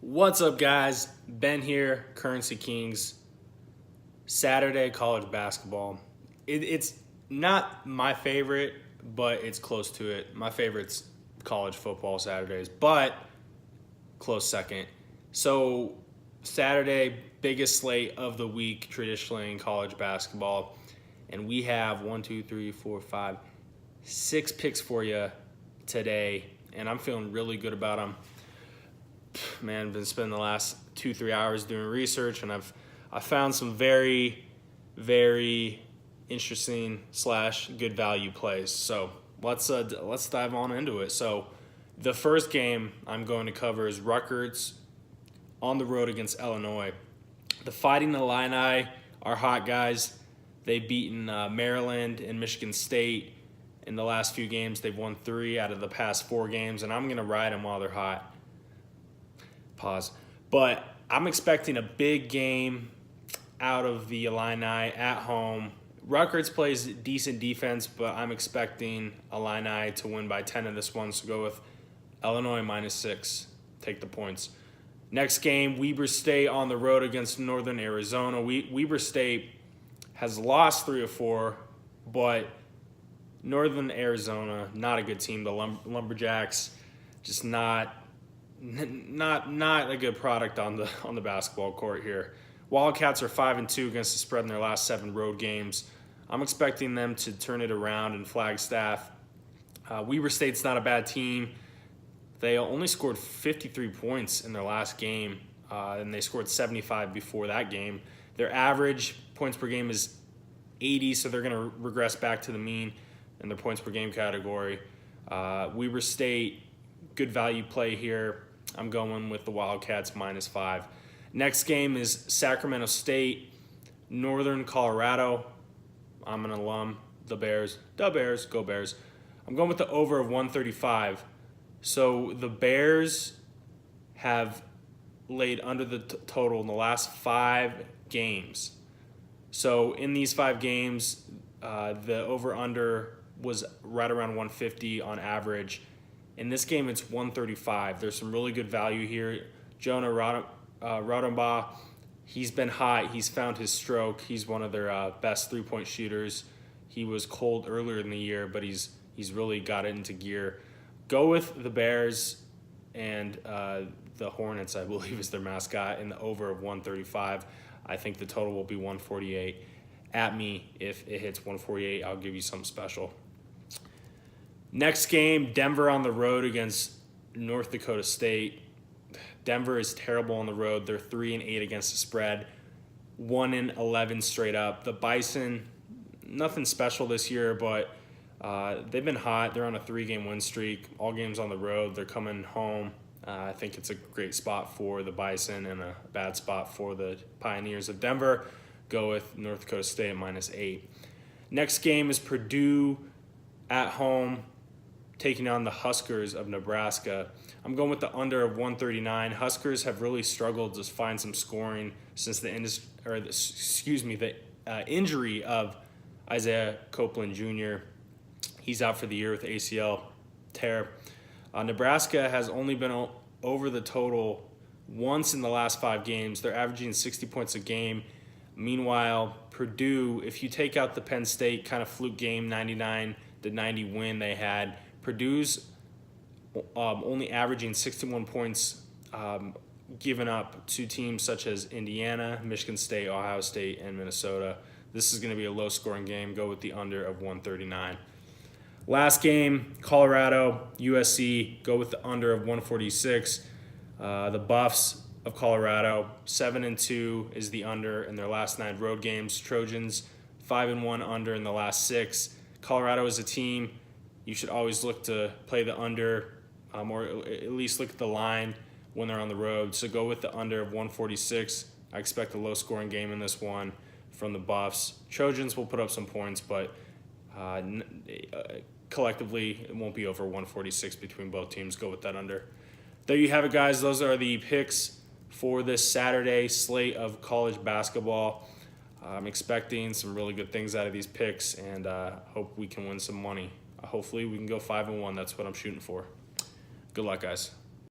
What's up, guys? Ben here, Currency Kings. Saturday college basketball. It's not my favorite, but it's close to it. My favorite's college football Saturdays, but close second. So, Saturday, biggest slate of the week traditionally in college basketball. And we have 6 picks for you today. And I'm feeling really good about them. Man, been spending the last 2-3 hours doing research, and I found some very interesting / good value plays. So let's dive on into it. So the first game I'm going to cover is Rutgers on the road against Illinois. The Fighting Illini are hot, guys. They've beaten Maryland and Michigan State in the last few games. They've won 3 out of the past 4 games, and I'm going to ride them while they're hot. Pause. But I'm expecting a big game out of the Illini at home. Rutgers plays decent defense, but I'm expecting Illini to win by 10 in this one, so go with Illinois -6. Take the points. Next game, Weber State on the road against Northern Arizona. Weber State has lost 3 of 4, but Northern Arizona, not a good team. The Lumberjacks, just not a good product on the basketball court here. Wildcats are 5-2 against the spread in their last 7 road games. I'm expecting them to turn it around in Flagstaff. Weber State's not a bad team. They only scored 53 points in their last game, and they scored 75 before that game. Their average points per game is 80, so they're going to regress back to the mean in their points per game category. Weber State, good value play here. I'm going with the Wildcats -5. Next game is Sacramento State, Northern Colorado. I'm an alum. The Bears, go Bears. I'm going with the over of 135. So the Bears have laid under the total in the last 5 games. So in these 5 games, the over-under was right around 150 on average. In this game, it's 135. There's some really good value here. Jonah Rodenbaugh, he's been hot. He's found his stroke. He's one of their best three-point shooters. He was cold earlier in the year, but he's really got it into gear. Go with the Bears and the Hornets, I believe, is their mascot, in the over of 135. I think the total will be 148. At me, if it hits 148, I'll give you something special. Next game, Denver on the road against North Dakota State. Denver is terrible on the road. They're 3-8 against the spread, 1-11 straight up. The Bison, nothing special this year, but they've been hot. They're on a 3-game win streak. All games on the road. They're coming home. I think it's a great spot for the Bison and a bad spot for the Pioneers of Denver. Go with North Dakota State -8. Next game is Purdue at home, taking on the Huskers of Nebraska. I'm going with the under of 139. Huskers have really struggled to find some scoring since the injury of Isaiah Copeland Jr. He's out for the year with ACL tear. Nebraska has only been over the total once in the last 5 games. They're averaging 60 points a game. Meanwhile, Purdue, if you take out the Penn State kind of fluke game, 99-90 win they had, Purdue's only averaging 61 points given up to teams such as Indiana, Michigan State, Ohio State, and Minnesota. This is going to be a low-scoring game. Go with the under of 139. Last game, Colorado, USC. Go with the under of 146. The Buffs of Colorado, 7-2 is the under in their last 9 road games. Trojans, 5-1 under in the last 6. Colorado is a team you should always look to play the under, or at least look at the line when they're on the road. So go with the under of 146. I expect a low-scoring game in this one from the Buffs. Trojans will put up some points, but collectively it won't be over 146 between both teams. Go with that under. There you have it, guys. Those are the picks for this Saturday slate of college basketball. I'm expecting some really good things out of these picks, and hope we can win some money. Hopefully we can go 5-1. That's what I'm shooting for. Good luck, guys.